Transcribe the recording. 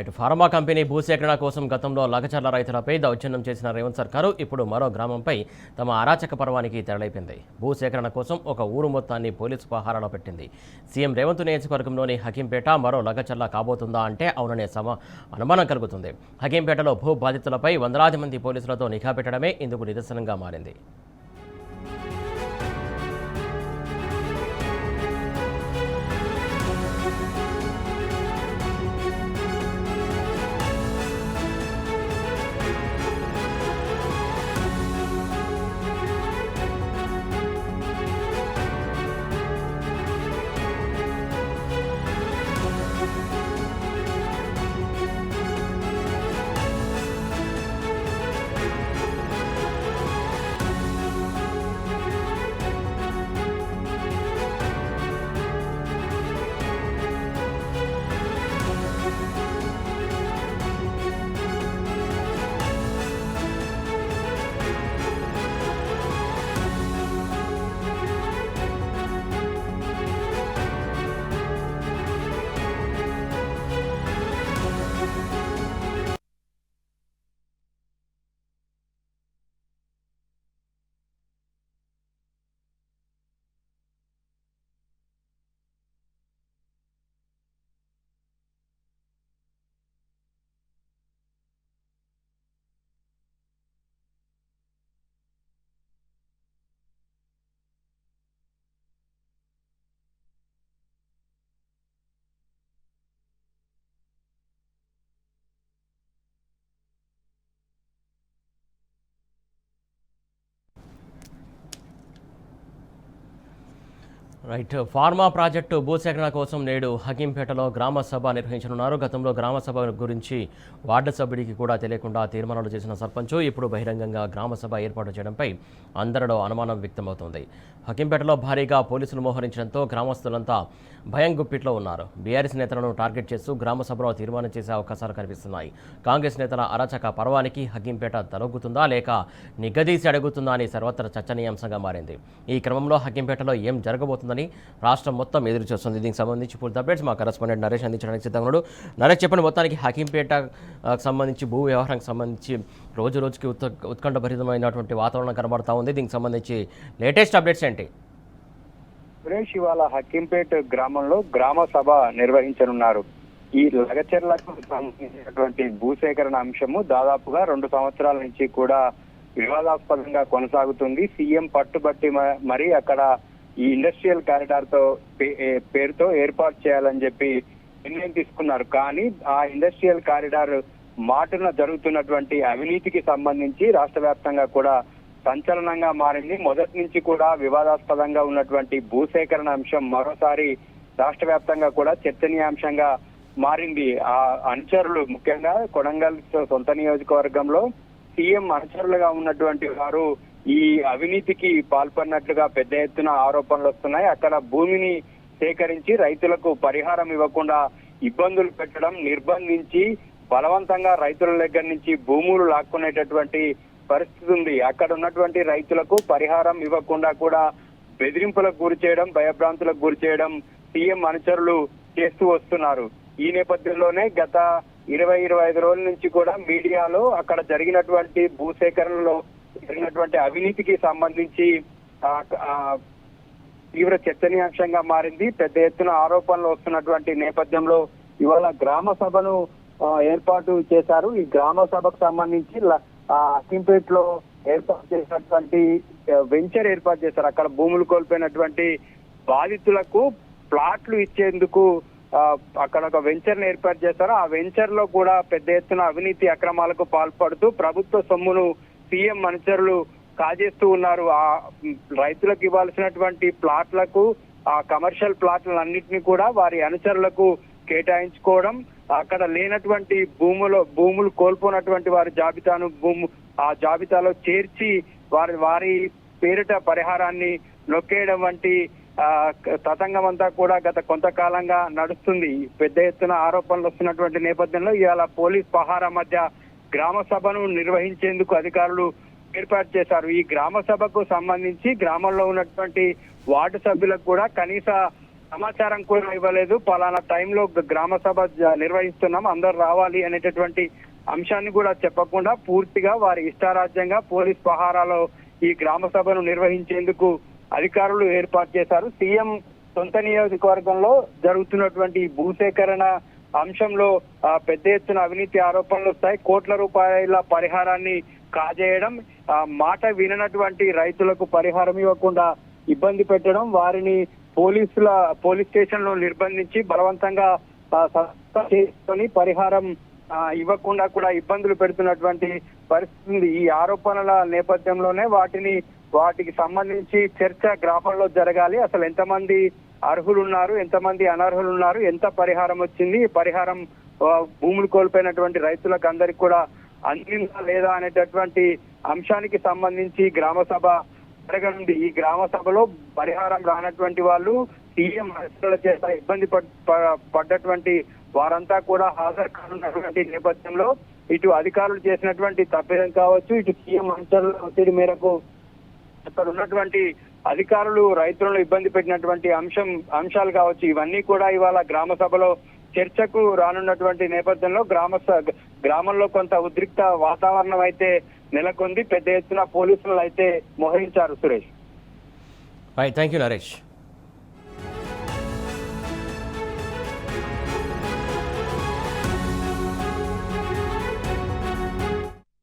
ఇటు pharma company భూసేకరణ కోసం గతంలో లగచర్ల రైతులపై దౌర్జన్యం చేసిన రేవంత్ సర్కారు ఇప్పుడు మరో గ్రామంపై తమ అరాచక పర్వానికి తెరలేపింది. భూసేకరణ కోసం ఒక ఊరు మొత్తాన్ని పోలీసు పహారాలో పెట్టింది. సీఎం రేవంత్ నియోజకవర్గంలోని హకీంపేట మరో లగచర్ల కాబోతుందా అంటే అవుననే అనుమానం కలుగుతుంది. హకీంపేటలో భూ బాధితులపై వందలాది మంది పోలీసులతో నిఘా పెట్టడమే ఇందుకు నిదర్శనంగా మారింది. రైట్. ఫార్మా ప్రాజెక్టు భూసేకరణ కోసం నేడు హకీంపేటలో గ్రామ సభ నిర్వహించనున్నారు. గతంలో గ్రామ సభ గురించి వార్డు సభ్యుడికి కూడా తెలియకుండా తీర్మానాలు చేసిన సర్పంచ్ ఇప్పుడు బహిరంగంగా గ్రామ సభ ఏర్పాటు చేయడంపై అందరిలో అనుమానం వ్యక్తమవుతోంది. హకీంపేటలో భారీగా పోలీసులు మోహరించడంతో గ్రామస్తులంతా భయం గుప్పిట్లో ఉన్నారు. బీఆర్ఎస్ నేతలను టార్గెట్ చేస్తూ గ్రామ సభలో తీర్మానం చేసే అవకాశాలు కనిపిస్తున్నాయి. కాంగ్రెస్ నేతల అరాచక పర్వానికి హకీంపేట తలొగ్గుతుందా లేక నిగదీసి అడుగుతుందా అని సర్వత్రా చర్చనీయాంశంగా మారింది. ఈ క్రమంలో హకీంపేటలో ఏం జరగబోతుందని రాష్ట్రం మొత్తం ఎదురు చూస్తుంది. దీనికి సంబంధించి పూర్తి అప్డేట్స్ మా కరెస్పాండెంట్ నరేష్ అందించడానికి సిద్ధంగా ఉన్నాడు. నరేష్, చెప్పండి, మొత్తానికి హకీంపేటకు సంబంధించి భూ వ్యవహారానికి సంబంధించి రోజు రోజుకి ఉత్కంఠభరితమైనటువంటి వాతావరణం కనబడతా ఉంది. దీనికి సంబంధించి లేటెస్ట్ అప్డేట్స్ ఏంటి? సురేష్, ఇవాళ హకీంపేట్ గ్రామంలో గ్రామ సభ నిర్వహించనున్నారు. ఈ లగచెర్లకు సంబంధించినటువంటి భూసేకరణ అంశము దాదాపుగా 2 సంవత్సరాల నుంచి కూడా వివాదాస్పదంగా కొనసాగుతుంది. సీఎం పట్టుబట్టి మరి అక్కడ ఈ ఇండస్ట్రియల్ కారిడార్ పేరుతో ఏర్పాటు చేయాలని చెప్పి నిర్ణయం తీసుకున్నారు. కానీ ఆ ఇండస్ట్రియల్ కారిడార్ మాటున జరుగుతున్నటువంటి అవినీతికి సంబంధించి రాష్ట్ర వ్యాప్తంగా కూడా సంచలనంగా మారింది. మొదటి నుంచి కూడా వివాదాస్పదంగా ఉన్నటువంటి భూసేకరణ అంశం మరోసారి రాష్ట్ర వ్యాప్తంగా కూడా చర్చనీయాంశంగా మారింది. ఆ అనుచరులు, ముఖ్యంగా కొడంగల్ సొంత నియోజకవర్గంలో సీఎం అనుచరులుగా ఉన్నటువంటి వారు ఈ అవినీతికి పాల్పడినట్లుగా పెద్ద ఎత్తున ఆరోపణలు వస్తున్నాయి. అక్కడ భూమిని సేకరించి రైతులకు పరిహారం ఇవ్వకుండా ఇబ్బందులు పెట్టడం, నిర్బంధించి బలవంతంగా రైతుల దగ్గర నుంచి భూములు లాక్కునేటటువంటి పరిస్థితి ఉంది. అక్కడ ఉన్నటువంటి రైతులకు పరిహారం ఇవ్వకుండా కూడా బెదిరింపులకు గురి చేయడం, భయభ్రాంతులకు గురి చేయడం సీఎం అనుచరులు చేస్తూ వస్తున్నారు. ఈ నేపథ్యంలోనే గత 20-25 రోజుల నుంచి కూడా మీడియాలో అక్కడ జరిగినటువంటి భూసేకరణలో జరిగినటువంటి అవినీతికి సంబంధించి తీవ్ర చర్చనీయాంశంగా మారింది. పెద్ద ఎత్తున ఆరోపణలు వస్తున్నటువంటి నేపథ్యంలో ఇవాళ గ్రామ సభను ఏర్పాటు చేశారు. ఈ గ్రామ సభకు సంబంధించి హకీంపేట్ లో ఏర్పాటు చేసినటువంటి వెంచర్ ఏర్పాటు చేశారు. అక్కడ భూములు కోల్పోయినటువంటి బాధితులకు ప్లాట్లు ఇచ్చేందుకు అక్కడ ఒక వెంచర్ ని ఏర్పాటు చేశారు. ఆ వెంచర్ లో కూడా పెద్ద ఎత్తున అవినీతి అక్రమాలకు పాల్పడుతూ ప్రభుత్వ సొమ్మును సీఎం అనుచరులు కాజేస్తూ ఉన్నారు. ఆ రైతులకు ఇవ్వాల్సినటువంటి ప్లాట్లకు, ఆ కమర్షియల్ ప్లాట్లన్నింటినీ కూడా వారి అనుచరులకు కేటాయించుకోవడం, అక్కడ లేనటువంటి భూములు కోల్పోయినటువంటి వారి జాబితాను ఆ జాబితాలో చేర్చి వారి పేరిట పరిహారాన్ని నొక్కేయడం వంటి తతంగం అంతా కూడా గత కొంతకాలంగా నడుస్తుంది. పెద్ద ఎత్తున ఆరోపణలు వస్తున్నటువంటి నేపథ్యంలో ఇవాళ పోలీస్ పహారా మధ్య గ్రామ సభను నిర్వహించేందుకు అధికారులు ఏర్పాటు చేశారు. ఈ గ్రామ సభకు సంబంధించి గ్రామంలో ఉన్నటువంటి వార్డు సభ్యులకు కూడా కనీస సమాచారం కూడా ఇవ్వలేదు. పలానా టైంలో గ్రామ సభ నిర్వహిస్తున్నాం, అందరు రావాలి అనేటటువంటి అంశాన్ని కూడా చెప్పకుండా పూర్తిగా వారి ఇష్టారాజ్యంగా పోలీస్ పహారాలో ఈ గ్రామ సభను నిర్వహించేందుకు అధికారులు ఏర్పాటు చేశారు. సీఎం సొంత నియోజకవర్గంలో జరుగుతున్నటువంటి భూసేకరణ అంశంలో పెద్ద ఎత్తున అవినీతి ఆరోపణలు వస్తాయి. కోట్ల రూపాయల పరిహారాన్ని కాజేయడం, మాట విననటువంటి రైతులకు పరిహారం ఇవ్వకుండా ఇబ్బంది పెట్టడం, వారిని పోలీస్ స్టేషన్ లో నిర్బంధించి బలవంతంగా చేసుకొని పరిహారం ఇవ్వకుండా కూడా ఇబ్బందులు పెడుతున్నటువంటి పరిస్థితి. ఈ ఆరోపణల నేపథ్యంలోనే వాటికి సంబంధించి చర్చ గ్రామంలో జరగాలి. అసలు ఎంతమంది అర్హులు ఉన్నారు, ఎంతమంది అనర్హులు ఉన్నారు, ఎంత పరిహారం వచ్చింది, ఈ పరిహారం భూములు కోల్పోయినటువంటి రైతులకు అందరికి కూడా అందిందా లేదా అనేటటువంటి అంశానికి సంబంధించి గ్రామ సభ జరగనుంది. ఈ గ్రామ సభలో పరిహారం రానటువంటి వాళ్ళు సీఎం అరెస్టుల చేత ఇబ్బంది పడ్డటువంటి వారంతా కూడా హాజరు కానున్నటువంటి నేపథ్యంలో ఇటు అధికారులు చేసినటువంటి తప్పిదం కావచ్చు, ఇటు సీఎం అంశాల ఒత్తిడి మేరకు అక్కడ ఉన్నటువంటి అధికారులు రైతులను ఇబ్బంది పెట్టినటువంటి అంశాలు కావచ్చు, ఇవన్నీ కూడా ఇవాళ గ్రామ సభలో చర్చకు రానున్నటువంటి నేపథ్యంలో గ్రామంలో కొంత ఉద్రిక్త వాతావరణం అయితే నెలకొంది. పెద్ద ఎత్తున పోలీసులు అయితే మోహరించారు. Suresh. Right, thank you Naresh.